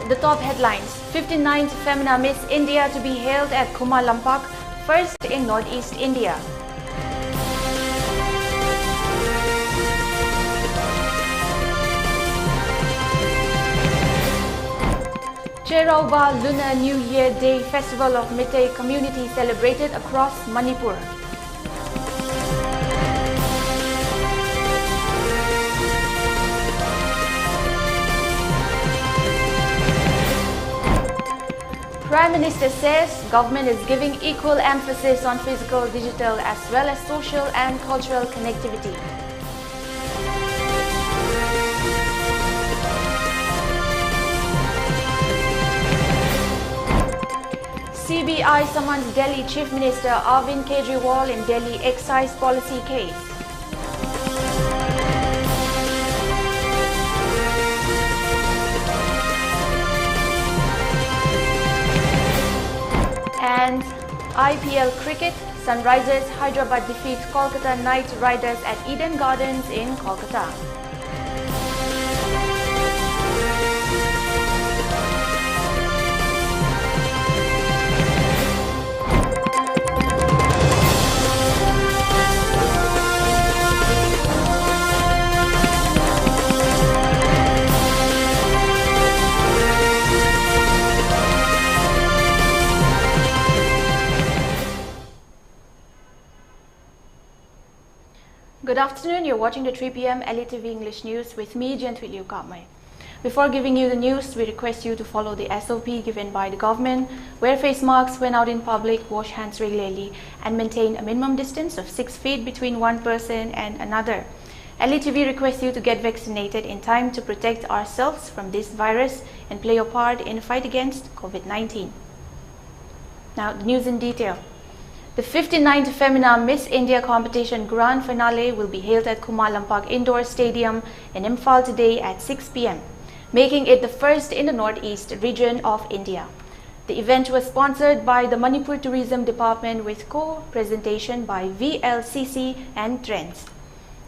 the top headlines. 59th Femina Miss India to be held at Kuala Lumpur, first in Northeast India. Cherauba Lunar New Year Day Festival of Meitei community celebrated across Manipur. Prime Minister says government is giving equal emphasis on physical, digital as well as social and cultural connectivity. CBI summons Delhi Chief Minister Arvind Kejriwal in Delhi excise policy case. And IPL cricket, Sunrisers Hyderabad defeat Kolkata Knight Riders at Eden Gardens in Kolkata. Good afternoon, you're watching the 3 p.m. ELITETV English News with me, Jianthuiliu Kahmei. Before giving you the news, we request you to follow the SOP given by the government, wear face masks when out in public, wash hands regularly, and maintain a minimum distance of 6 feet between one person and another. ELITETV requests you to get vaccinated in time to protect ourselves from this virus and play your part in the fight against COVID-19. Now, the news in detail. The 59th Femina Miss India competition grand finale will be held at Kuala Lumpur Indoor Stadium in Imphal today at 6 p.m, making it the first in the northeast region of India. The event was sponsored by the Manipur Tourism Department with co-presentation by VLCC and Trends.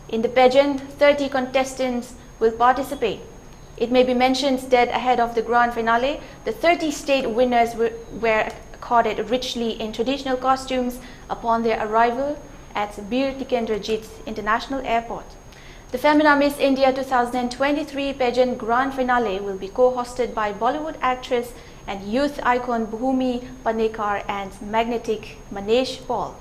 In the pageant, 30 contestants will participate. It may be mentioned that ahead of the grand finale, the 30 state winners were accorded richly in traditional costumes upon their arrival at Bir Tikendrajit International Airport. The Femina Miss India 2023 pageant grand finale will be co-hosted by Bollywood actress and youth icon Bhumi Panekar and magnetic Manesh Paul.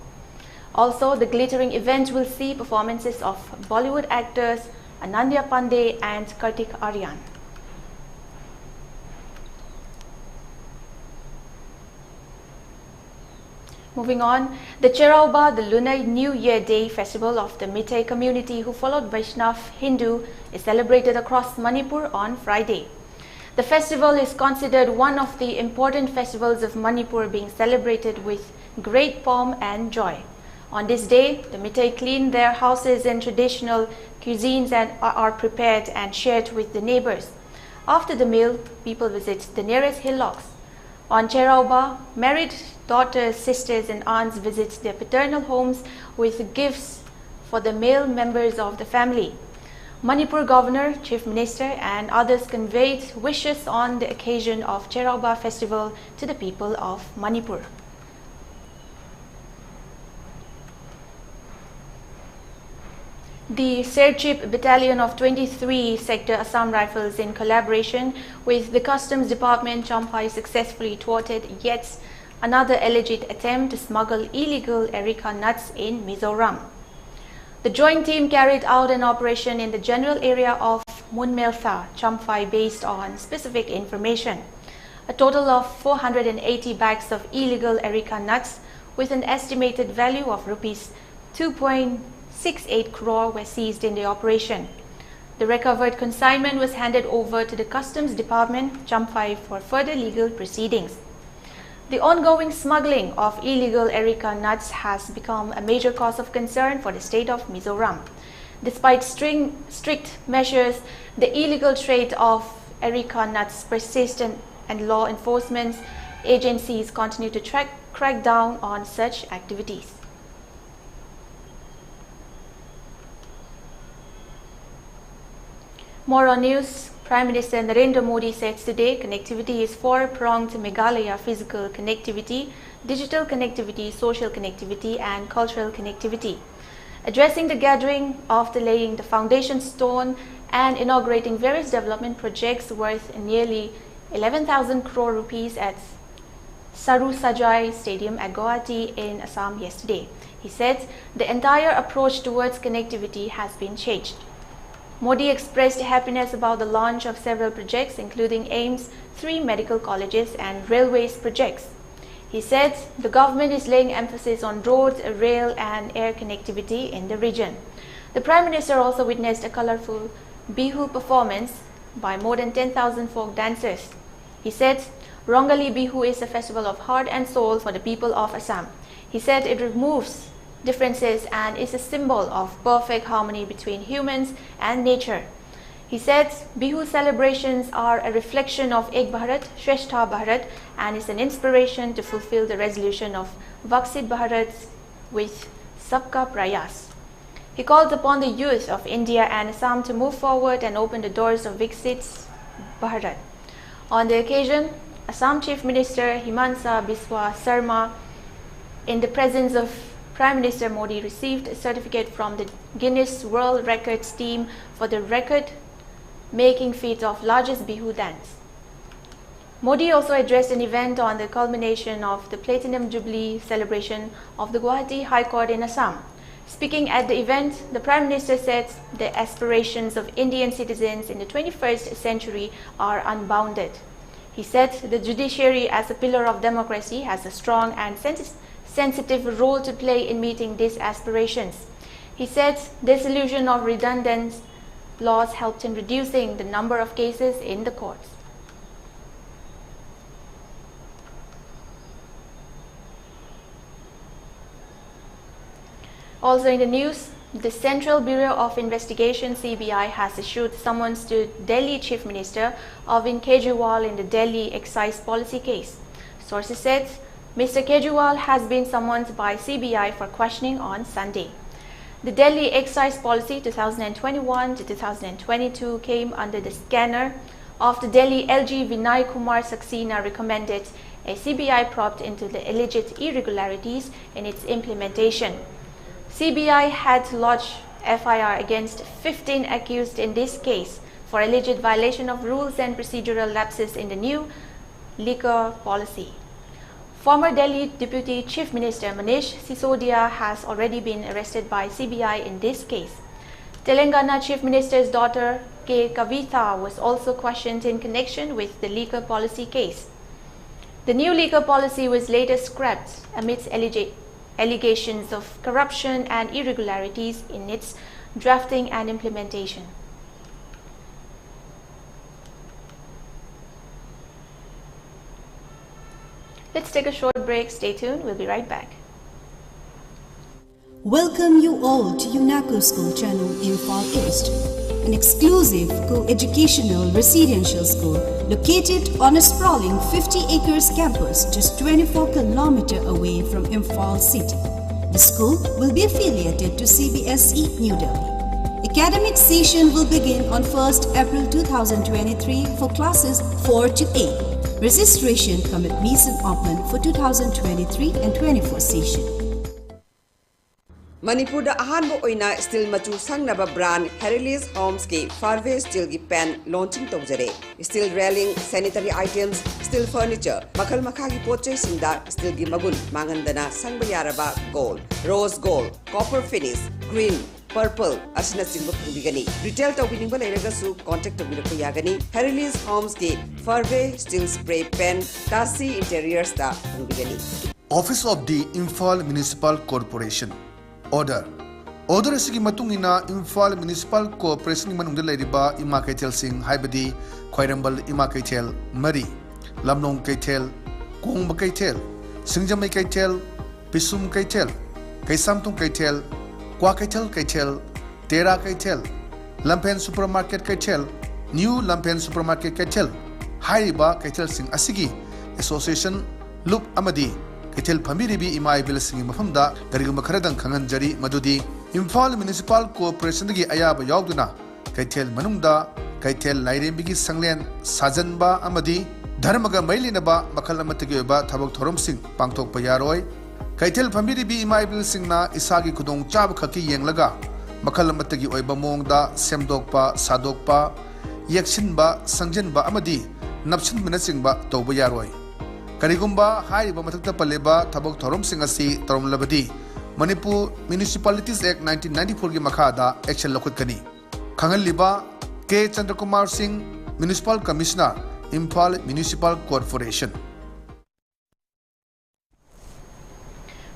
Also, the glittering event will see performances of Bollywood actors Anandya Pandey and Kartik Aryan. Moving on, the Cherauba, the Lunar New Year Day festival of the Meitei community who followed Vaishnav Hindu, is celebrated across Manipur on Friday. The festival is considered one of the important festivals of Manipur, being celebrated with great pomp and joy. On this day, the Meitei clean their houses and traditional cuisines and are prepared and shared with the neighbors. After the meal, people visit the nearest hillocks. On Cherauba, married daughters, sisters and aunts visit their paternal homes with gifts for the male members of the family. Manipur Governor, Chief Minister and others conveyed wishes on the occasion of Cherauba festival to the people of Manipur. The Serchip Battalion of 23 Sector Assam Rifles in collaboration with the Customs Department Champhai successfully thwarted yet another alleged attempt to smuggle illegal areca nuts in Mizoram. The joint team carried out an operation in the general area of Munmeltha, Champhai based on specific information. A total of 480 bags of illegal areca nuts with an estimated value of rupees 2.68 crore were seized in the operation. The recovered consignment was handed over to the Customs Department, Champhai, for further legal proceedings. The ongoing smuggling of illegal areca nuts has become a major cause of concern for the state of Mizoram. Despite strict measures, the illegal trade of areca nuts persists and law enforcement agencies continue to crack down on such activities. More on news. Prime Minister Narendra Modi said today connectivity is four-pronged Meghalaya: physical connectivity, digital connectivity, social connectivity and cultural connectivity. Addressing the gathering after laying the foundation stone and inaugurating various development projects worth nearly 11,000 crore rupees at Sarusajai Stadium at Guwahati in Assam yesterday, he said the entire approach towards connectivity has been changed. Modi expressed happiness about the launch of several projects, including AIIMS, 3 medical colleges and railways projects. He said the government is laying emphasis on roads, rail and air connectivity in the region. The Prime Minister also witnessed a colorful Bihu performance by more than 10,000 folk dancers. He said Rongali Bihu is a festival of heart and soul for the people of Assam. He said it removes differences and is a symbol of perfect harmony between humans and nature. He said Bihu celebrations are a reflection of Ek Bharat, Shrestha Bharat and is an inspiration to fulfill the resolution of Vaksit Bharat with Sabka Prayas. He called upon the youth of India and Assam to move forward and open the doors of Viksit Bharat. On the occasion, Assam Chief Minister Himanta Biswa Sarma, in the presence of Prime Minister Modi, received a certificate from the Guinness World Records team for the record-making feat of largest Bihu dance. Modi also addressed an event on the culmination of the Platinum Jubilee celebration of the Guwahati High Court in Assam. Speaking at the event, the Prime Minister said the aspirations of Indian citizens in the 21st century are unbounded. He said the judiciary as a pillar of democracy has a strong and sensitive role to play in meeting these aspirations. He said dissolution of redundant laws helped in reducing the number of cases in the courts. Also in the news, the Central Bureau of Investigation (CBI) has issued summons to Delhi Chief Minister Arvind Kejriwal in the Delhi excise policy case. Sources said Mr. Kejriwal has been summoned by CBI for questioning on Sunday. The Delhi excise policy 2021 to 2022 came under the scanner after Delhi LG Vinay Kumar Saxena recommended a CBI probe into the alleged irregularities in its implementation. CBI had lodged FIR against 15 accused in this case for alleged violation of rules and procedural lapses in the new liquor policy. Former Delhi Deputy Chief Minister Manish Sisodia has already been arrested by CBI in this case. Telangana Chief Minister's daughter K. Kavitha was also questioned in connection with the liquor policy case. The new liquor policy was later scrapped amidst allegations of corruption and irregularities in its drafting and implementation. Let's take a short break. Stay tuned. We'll be right back. Welcome you all to UNACO School Channel Imphal East, an exclusive co-educational residential school located on a sprawling 50 acres campus just 24 km away from Imphal city. The school will be affiliated to CBSE New Delhi. Academic session will begin on 1st April 2023 for classes 4 to 8. Registration come at Mason open for 2023 and 24 session. Manipur da ahanbo oina steel machu sangnaba brand Herilis Homes ki Farway steel ki pen launching tawjare. Steel railing, sanitary items, steel furniture, makal makha ki pochai sinda steel gi magun mangandana sangba yaraba gold, rose gold, copper finish, green, purple asina singba phungigani. Retail tawbininga leiragasu contact tawbirako yagani. Herilis Homes ki Farway steel spray pen Tasi interiors da phungigani. Office of the Imphal Municipal Corporation. Order asigi matungina Imphal Municipal Corporation manungda leiriba ima kaitel sing haibadi Khwairambal ima kaitel Mari Lamnong kaitel Kongba kaitel Singjamai kaitel Pisum kaitel Kaisamtung kaitel Kwa kaitel Tera kaitel Lampen Supermarket kaitel New Lampen Supermarket kaitel haiba kaitel sing asigi Association Loop Amadi Kaitel Pamiribi Imai Bilasing Mafamda, Gariguma Karadan Kangan Jari Madudi, Imphal Municipal Corporation Ayaba Yauduna, Kaitel Manumda, Kaitel Lairembigi Sanglen Sajanba Amadi Dharmaga Mailinaba Makalamatagiba Tabak Toromsing Pangtok Payaroi Kaitel Pamiribi Imaibil Singna Isagi Kudong Chab Kaki Yenglaga Makalamatagi Oibamongda Semdokpa Sadokpa Yakshinba Sanjanba Amadi Napshin Minasingba Tobayaroi Karigumba Haiba Matakta Paleba Tabak Toromsing Asi Torom Labadi Manipur Municipalities Act 1994 ki makhada action lakutkani Khangal liba K Chandrakumar Singh Municipal Commissioner Imphal Municipal Corporation.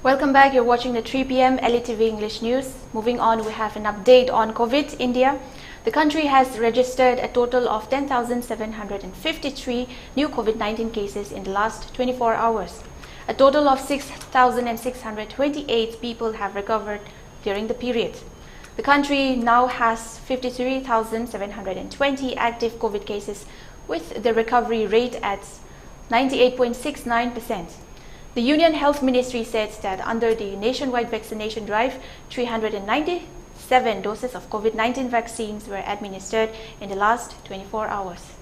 Welcome back. You're watching the 3 p.m. ELITETV English News. Moving on, we have an update on COVID. India. The country has registered a total of 10,753 new COVID-19 cases in the last 24 hours. A total of 6,628 people have recovered during the period. The country now has 53,720 active COVID cases, with the recovery rate at 98.69%. The Union Health Ministry said that under the nationwide vaccination drive, 397 doses of COVID-19 vaccines were administered in the last 24 hours.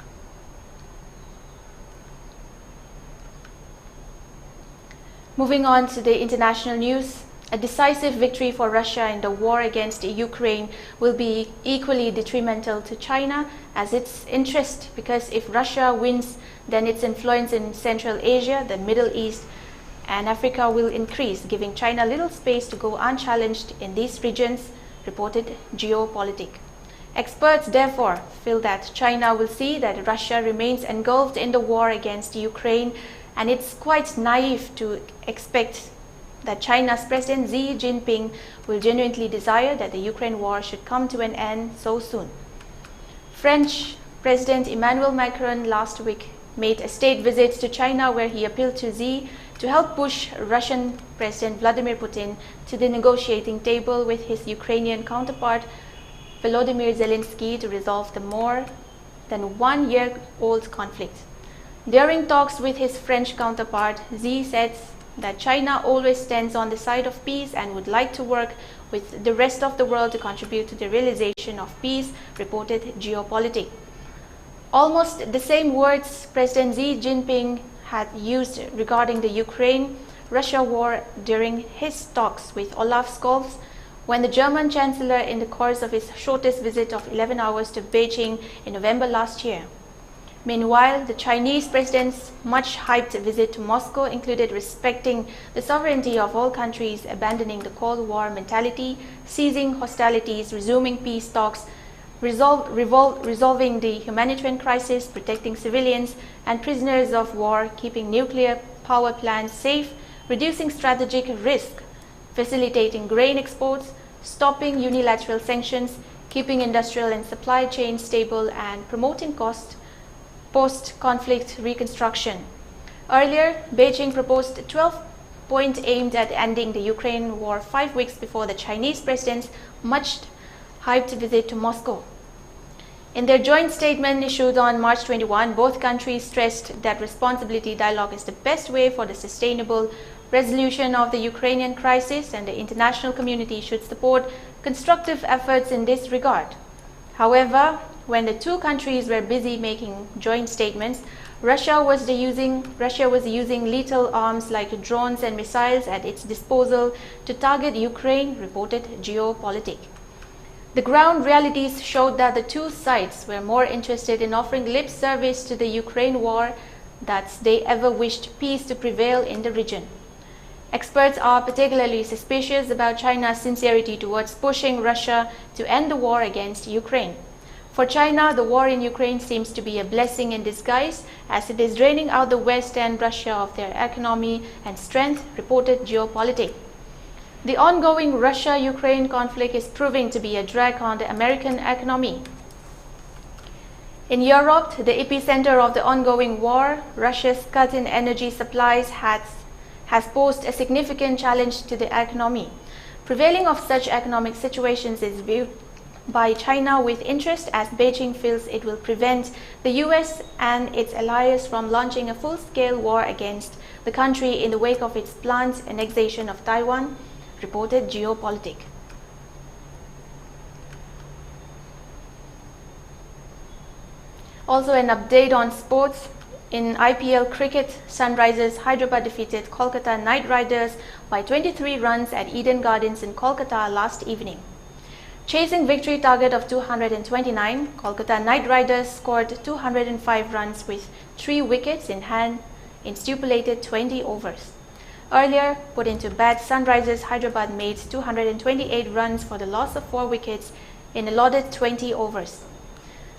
Moving on to the international news, a decisive victory for Russia in the war against Ukraine will be equally detrimental to China as its interest, because if Russia wins, then its influence in Central Asia, the Middle East, and Africa will increase, giving China little space to go unchallenged in these regions, reported Geopolitik. Experts therefore feel that China will see that Russia remains engulfed in the war against Ukraine, and it's quite naive to expect that China's President Xi Jinping will genuinely desire that the Ukraine war should come to an end so soon. French President Emmanuel Macron last week made a state visit to China, where he appealed to Xi to help push Russian President Vladimir Putin to the negotiating table with his Ukrainian counterpart Volodymyr Zelensky to resolve the more than 1-year-old conflict. During talks with his French counterpart, Xi said that China always stands on the side of peace and would like to work with the rest of the world to contribute to the realization of peace, reported Geopolitik. Almost the same words President Xi Jinping had used regarding the Ukraine-Russia war during his talks with Olaf Scholz when the German Chancellor, in the course of his shortest visit of 11 hours to Beijing in November last year. Meanwhile, the Chinese president's much-hyped visit to Moscow included respecting the sovereignty of all countries, abandoning the Cold War mentality, ceasing hostilities, resuming peace talks, resolving the humanitarian crisis, protecting civilians and prisoners of war, keeping nuclear power plants safe, reducing strategic risk, facilitating grain exports, stopping unilateral sanctions, keeping industrial and supply chains stable, and promoting post-conflict reconstruction. Earlier, Beijing proposed a 12-point aimed at ending the Ukraine war 5 weeks before the Chinese president's much-hyped visit to Moscow. In their joint statement issued on March 21, both countries stressed that responsibility dialogue is the best way for the sustainable resolution of the Ukrainian crisis, and the international community should support constructive efforts in this regard. However, when the two countries were busy making joint statements, Russia was using lethal arms like drones and missiles at its disposal to target Ukraine, reported Geopolitik. The ground realities showed that the two sides were more interested in offering lip service to the Ukraine war than they ever wished peace to prevail in the region. Experts are particularly suspicious about China's sincerity towards pushing Russia to end the war against Ukraine. For China, the war in Ukraine seems to be a blessing in disguise, as it is draining out the West and Russia of their economy and strength, reported Geopolitik. The ongoing Russia-Ukraine conflict is proving to be a drag on the American economy. In Europe, the epicenter of the ongoing war, Russia's cut in energy supplies has posed a significant challenge to the economy. Prevailing of such economic situations is viewed by China with interest, as Beijing feels it will prevent the US and its allies from launching a full-scale war against the country in the wake of its planned annexation of Taiwan, reported Geopolitik. Also an update on sports. In IPL cricket, Sunrisers Hyderabad defeated Kolkata Knight Riders by 23 runs at Eden Gardens in Kolkata last evening. Chasing victory target of 229, Kolkata Knight Riders scored 205 runs with 3 wickets in hand in stipulated 20 overs. Earlier put into bat, Sunrisers Hyderabad made 228 runs for the loss of 4 wickets in allotted 20 overs.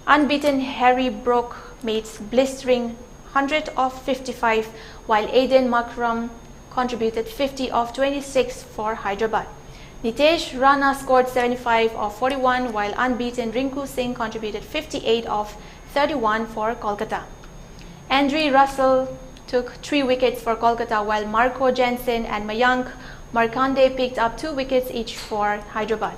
Unbeaten Harry Brook made blistering 100 of 55, while Aiden Makram contributed 50 of 26 for Hyderabad. Nitesh Rana scored 75 of 41, while unbeaten Rinku Singh contributed 58 of 31 for Kolkata. Andre Russell took 3 wickets for Kolkata, while Marco Jensen and Mayank Markande picked up 2 wickets each for Hyderabad.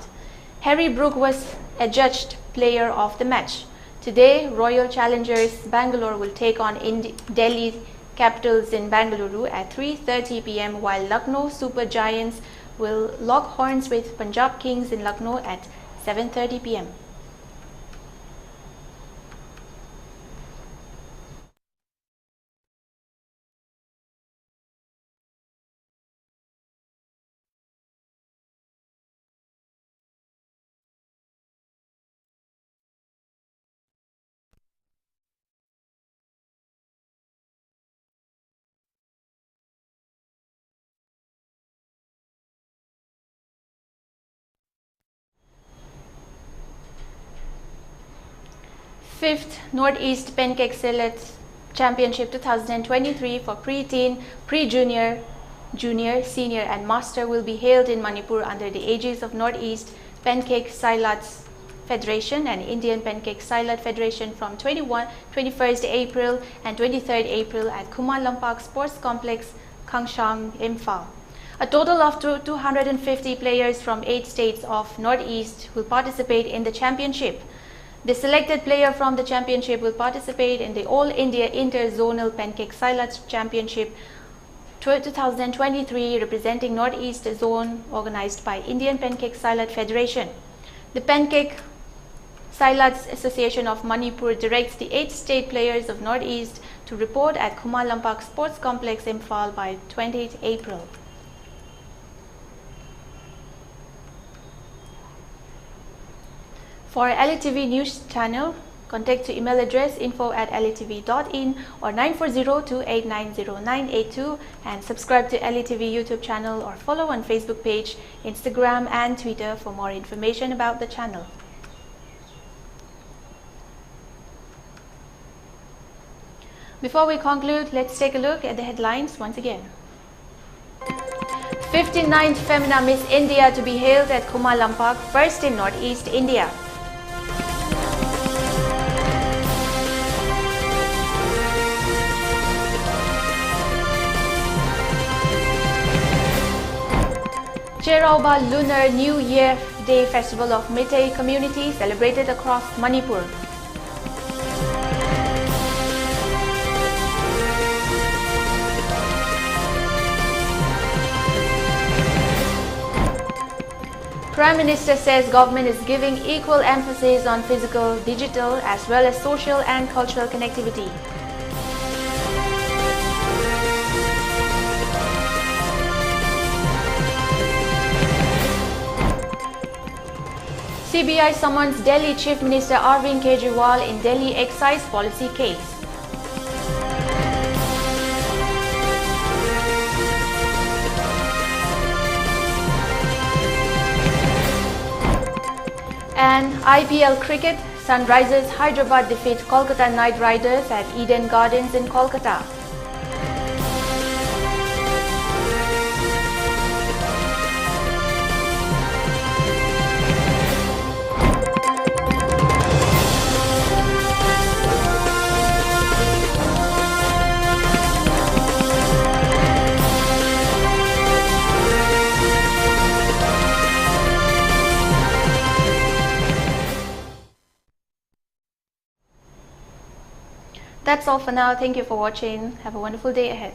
Harry Brook was adjudged player of the match. Today, Royal Challengers Bangalore will take on Delhi Capitals in Bangalore at 3:30 p.m. while Lucknow Super Giants will lock horns with Punjab Kings in Lucknow at 7:30 p.m. Fifth Northeast Pancake Select Championship 2023 for pre-teen, pre-junior, junior, senior and master will be held in Manipur under the aegis of Northeast Pancake Silat Federation and Indian Pancake Silat Federation from 21st April and 23rd April at Khumma Lampak Sports Complex, Kangshang, Imphal. A total of 250 players from 8 states of Northeast will participate in the championship. The selected player from the championship will participate in the All India Inter-Zonal Pancake Silat Championship 2023 representing Northeast Zone organized by Indian Pancake Silat Federation. The Pancake Silat Association of Manipur directs the 8 state players of Northeast to report at Khumma Lampak Sports Complex, Imphal by 28th April. For ELITETV News Channel, contact to email address info@elitv.in or 94028908982 and subscribe to ELITETV YouTube channel or follow on Facebook page, Instagram and Twitter for more information about the channel. Before we conclude, let's take a look at the headlines once again. 59th Femina Miss India to be held at Khumma Lampak, first in Northeast India. Cherauba Lunar New Year Day Festival of Meitei community celebrated across Manipur. Prime Minister says government is giving equal emphasis on physical, digital as well as social and cultural connectivity. CBI summons Delhi Chief Minister Arvind Kejriwal in Delhi excise policy case. And IPL cricket, Sunrisers Hyderabad defeat Kolkata Knight Riders at Eden Gardens in Kolkata. That's all for now. Thank you for watching. Have a wonderful day ahead.